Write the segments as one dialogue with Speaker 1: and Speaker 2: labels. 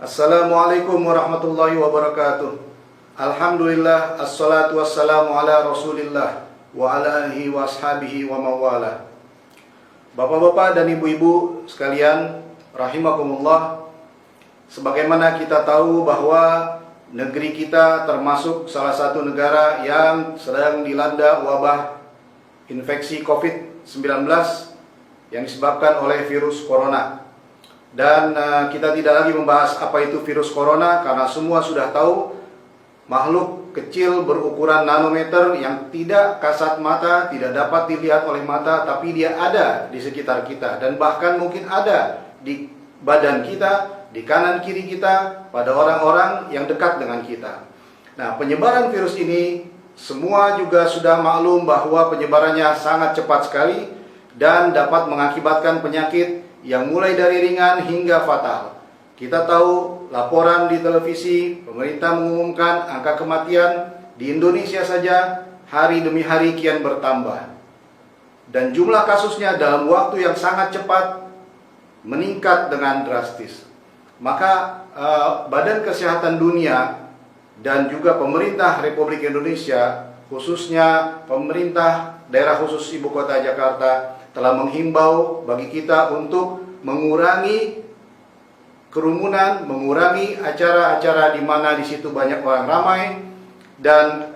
Speaker 1: Assalamualaikum warahmatullahi wabarakatuh. Alhamdulillah, assalatu wassalamu ala rasulillah wa ala alihi wa ashabihi wa mawala. Bapak-bapak dan ibu-ibu sekalian, rahimakumullah. Sebagaimana kita tahu bahwa negeri kita termasuk salah satu negara yang sedang dilanda wabah infeksi COVID-19 yang disebabkan oleh virus corona. Dan kita tidak lagi membahas apa itu virus corona karena semua sudah tahu, makhluk kecil berukuran nanometer yang tidak kasat mata, tidak dapat dilihat oleh mata, tapi dia ada di sekitar kita dan bahkan mungkin ada di badan kita, di kanan kiri kita, pada orang-orang yang dekat dengan kita. Nah, penyebaran virus ini semua juga sudah maklum bahwa penyebarannya sangat cepat sekali dan dapat mengakibatkan penyakit yang mulai dari ringan hingga fatal. Kita tahu laporan di televisi, pemerintah mengumumkan angka kematian di Indonesia saja hari demi hari kian bertambah. Dan jumlah kasusnya dalam waktu yang sangat cepat meningkat dengan drastis. Maka Badan Kesehatan Dunia dan juga pemerintah Republik Indonesia, khususnya pemerintah daerah khusus Ibu Kota Jakarta, telah menghimbau bagi kita untuk mengurangi kerumunan, mengurangi acara-acara di mana di situ banyak orang ramai, dan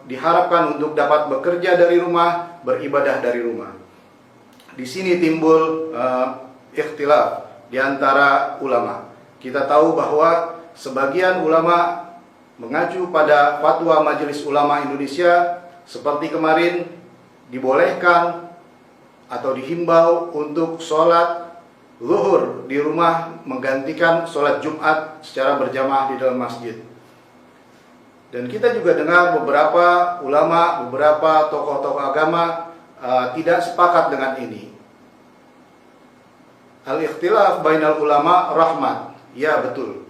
Speaker 1: diharapkan untuk dapat bekerja dari rumah, beribadah dari rumah. Di sini timbul ikhtilaf di antara ulama. Kita tahu bahwa sebagian ulama mengacu pada fatwa Majelis Ulama Indonesia seperti kemarin dibolehkan atau dihimbau untuk sholat zuhur di rumah menggantikan sholat Jumat secara berjamaah di dalam masjid. Dan kita juga dengar beberapa ulama, beberapa tokoh-tokoh agama tidak sepakat dengan ini. Al-ikhtilaf bainal ulama rahmat. Ya, betul.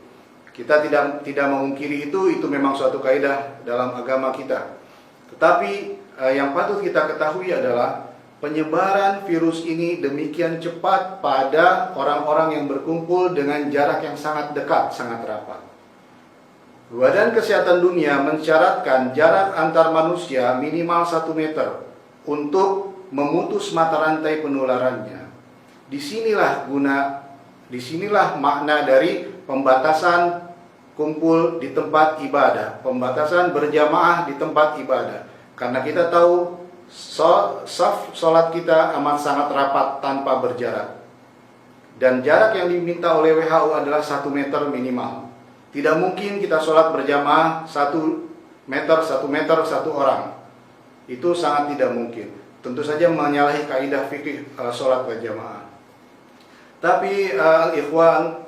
Speaker 1: Kita tidak memungkiri itu memang suatu kaidah dalam agama kita. Tetapi yang patut kita ketahui adalah penyebaran virus ini demikian cepat pada orang-orang yang berkumpul dengan jarak yang sangat dekat, sangat rapat. Badan Kesehatan Dunia mensyaratkan jarak antar manusia minimal 1 meter untuk memutus mata rantai penularannya. Disinilah makna dari pembatasan kumpul di tempat ibadah, pembatasan berjamaah di tempat ibadah. Karena kita tahu saf sholat kita amat sangat rapat tanpa berjarak. Dan jarak yang diminta oleh WHO adalah 1 meter minimal. Tidak mungkin kita sholat berjamaah 1 meter, 1 meter, 1 orang. Itu sangat tidak mungkin. Tentu saja menyalahi kaidah fikih sholat berjamaah. Tapi ikhwan,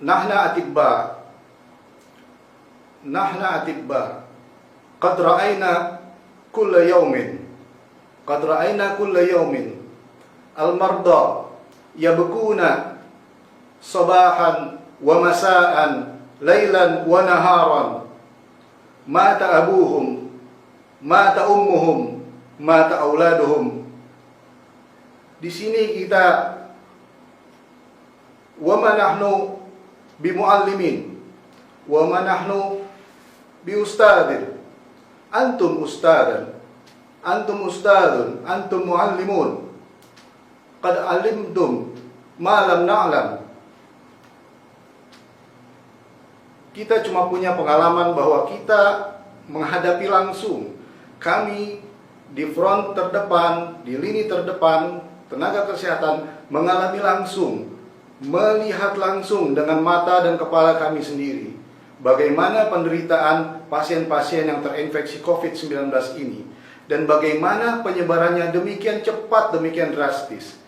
Speaker 1: nahna atibba qad ra'ayna kulla yawmin al-marda yabkuna sabahan wa masaan laylan wa naharan, mata abuhum, mata ummuhum, mata auladuhum. Di sini kita wa ma nahnu bimuallimin wa ma nahnu biustadin. Antum ustadun, antum muallimun. Qad alimtum ma lam na'lam. Kita cuma punya pengalaman bahwa kita menghadapi langsung. Kami di front terdepan, di lini terdepan, tenaga kesehatan mengalami langsung, melihat langsung dengan mata dan kepala kami sendiri bagaimana penderitaan pasien-pasien yang terinfeksi COVID-19 ini, dan bagaimana penyebarannya demikian cepat, demikian drastis.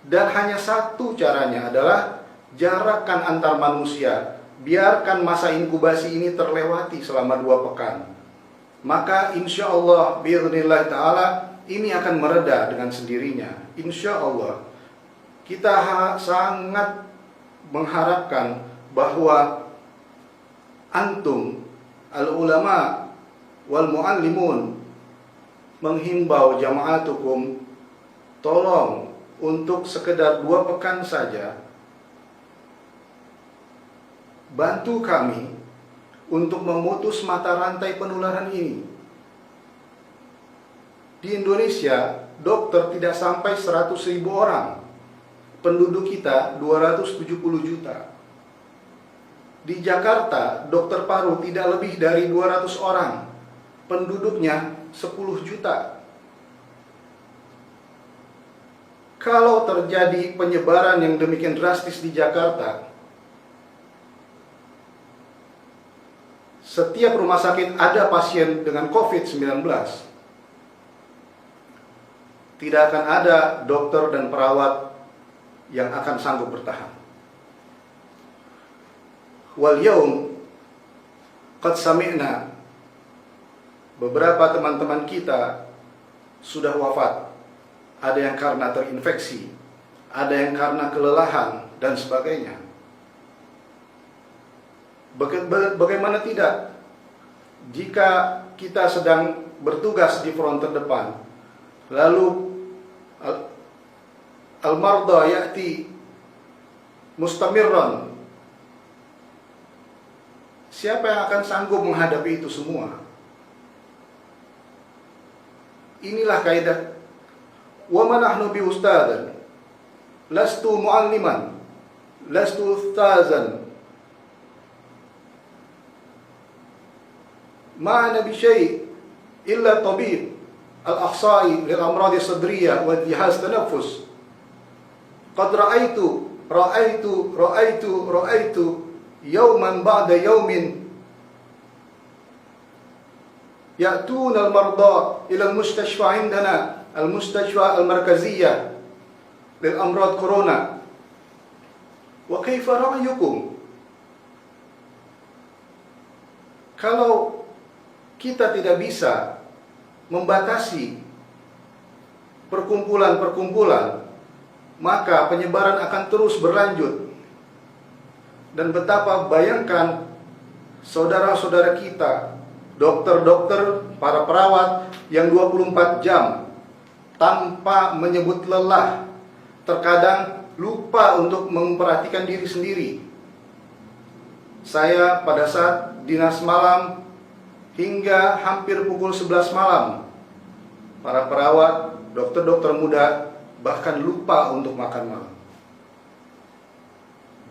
Speaker 1: Dan hanya satu caranya adalah jarakkan antar manusia, biarkan masa inkubasi ini terlewati selama 2 pekan. Maka insya Allah, bi'idznillah ta'ala, ini akan mereda dengan sendirinya. Insya Allah. Kita sangat mengharapkan bahwa antum al-ulama wal muallimun menghimbau jamaatukum, tolong untuk sekedar 2 pekan saja bantu kami untuk memutus mata rantai penularan ini. Di Indonesia, dokter tidak sampai 100.000 orang. Penduduk kita 270 juta. Di Jakarta, dokter paru tidak lebih dari 200 orang. Penduduknya 10 juta. Kalau terjadi penyebaran yang demikian drastis di Jakarta, setiap rumah sakit ada pasien dengan COVID-19, tidak akan ada dokter dan perawat yang akan sanggup bertahan. Wal yaum qad sami'na, beberapa teman-teman kita sudah wafat. Ada yang karena terinfeksi, ada yang karena kelelahan, dan sebagainya. Bagaimana tidak? Jika kita sedang bertugas di front terdepan, lalu al-marda ya'ti mustamirran, siapa yang akan sanggup menghadapi itu semua? Inilah kaidah. Wa ma nahnu bi ustadzan, lastu mualliman, lastu ustazan, ma ana bi syai' illa tabib al-akhsa'i lil amrad as-sadriyah wa jihaz tanaffus. Qad ra'aitu yawman ba'da yawmin ya'tuna al-marda ila al-mustashfa 'indana al-mustashfa al-markaziyah lil amrad corona. Wa kaifa ra'yukum? Kalau kita tidak bisa membatasi perkumpulan-perkumpulan, maka penyebaran akan terus berlanjut. Dan betapa, bayangkan saudara-saudara kita, dokter-dokter, para perawat yang 24 jam tanpa menyebut lelah, terkadang lupa untuk memperhatikan diri sendiri. Saya pada saat dinas malam hingga hampir pukul 11 malam, para perawat, dokter-dokter muda bahkan lupa untuk makan malam.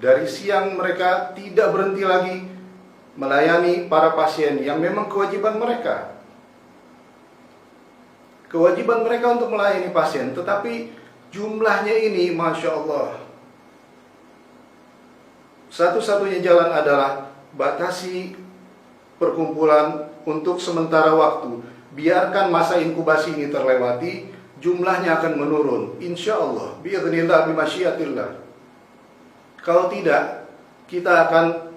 Speaker 1: Dari siang mereka tidak berhenti lagi melayani para pasien yang memang kewajiban mereka. Kewajiban mereka untuk melayani pasien, tetapi jumlahnya ini, Masya Allah. Satu-satunya jalan adalah batasi perkumpulan untuk sementara waktu. Biarkan masa inkubasi ini terlewati, jumlahnya akan menurun. Insya Allah, bi'idznillah, bimasyiatillah. Kalau tidak, kita akan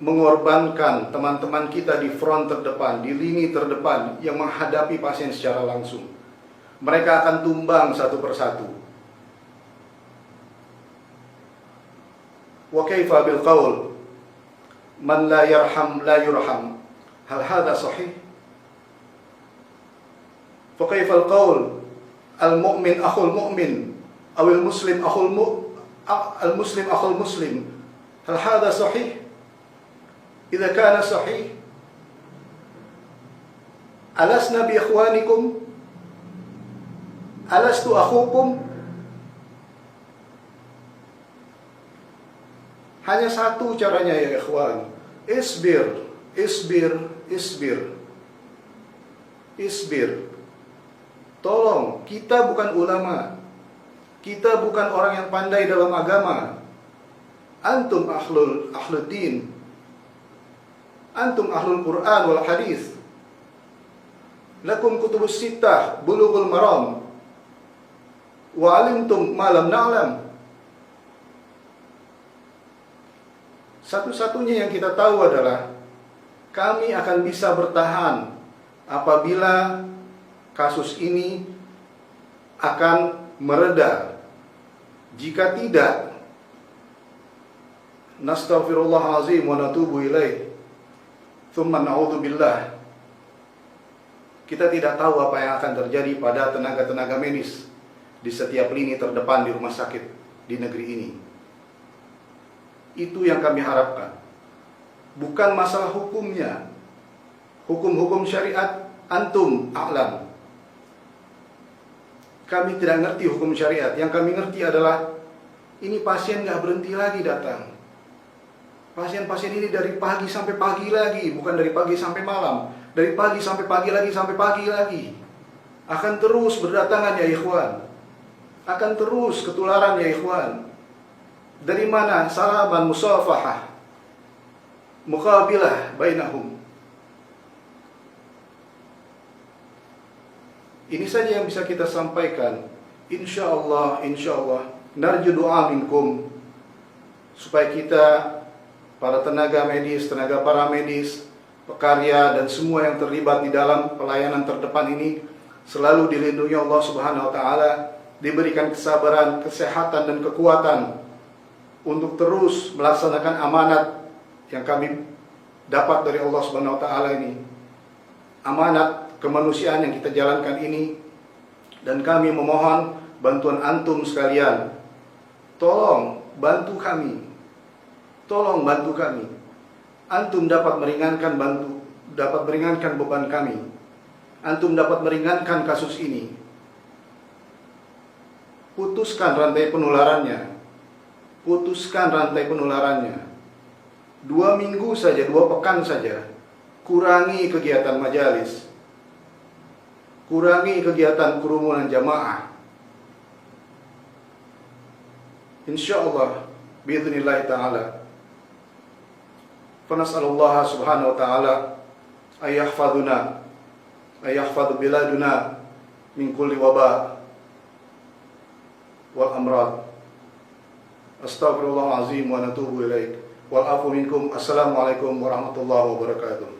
Speaker 1: mengorbankan teman-teman kita di front terdepan, di lini terdepan yang menghadapi pasien secara langsung. Mereka akan tumbang satu persatu. Wa kaifa bil qaul man la yarham la yurham, hal hadha sahih? Fa kaifa al qaul al mu'min akhul mu'min aw al muslim akhul muslim, hal hadha sahih? Idza kana sahih, alasna bi ikhwanikum, alastu akhukum? Hanya satu caranya ya ikhwan. Isbir, isbir, isbir. Isbir. Tolong, kita bukan ulama. Kita bukan orang yang pandai dalam agama. Antum ahlul din. Antum ahlul Quran wal hadis. Lakum kutubus sittah, bulughul maram. Wa alimtum ma lam na'lam. Satu-satunya yang kita tahu adalah kami akan bisa bertahan apabila kasus ini akan mereda. Jika tidak, nastaghfirullahalazim wa natubu ilaih. Tsumma na'udzubillah. Kita tidak tahu apa yang akan terjadi pada tenaga-tenaga medis di setiap lini terdepan di rumah sakit di negeri ini. Itu yang kami harapkan. bukan masalah hukumnya. Hukum-hukum syariat antum a'lam. Kami tidak ngerti hukum syariat. Yang kami ngerti adalah ini pasien nggak berhenti lagi datang. Pasien-pasien ini dari pagi sampai pagi lagi, bukan dari pagi sampai malam. Dari pagi sampai pagi lagi sampai pagi lagi. Akan terus berdatangan ya ikhwan. Akan terus ketularan ya ikhwan. Dari mana? Salaman musafahah, muqabilah bainahum. Ini saja yang bisa kita sampaikan. Insya Allah, narju doa minkum, supaya kita, para tenaga medis, tenaga paramedis, pekarya, dan semua yang terlibat di dalam pelayanan terdepan ini selalu dilindungi Allah Subhanahu wa Ta'ala, diberikan kesabaran, kesehatan, dan kekuatan untuk terus melaksanakan amanat yang kami dapat dari Allah Subhanahu wa Ta'ala ini. Amanat kemanusiaan yang kita jalankan ini, dan kami memohon bantuan antum sekalian. Tolong bantu kami. Tolong bantu kami. Antum dapat meringankan beban kami. Antum dapat meringankan kasus ini. Putuskan rantai penularannya. Putuskan rantai penularannya. 2 minggu saja, 2 pekan saja. Kurangi kegiatan majalis. Kurangi kegiatan kerumunan jamaah. Insyaallah biiznillah ta'ala. Fanas'alullah subhanahu wa ta'ala ayyahfaduna, ayyahfadu biladuna min kulli waba wal amrad. Astaghfirullahalazim wa natubu ilaik. Wal afu minkum. Assalamualaikum warahmatullahi wabarakatuh.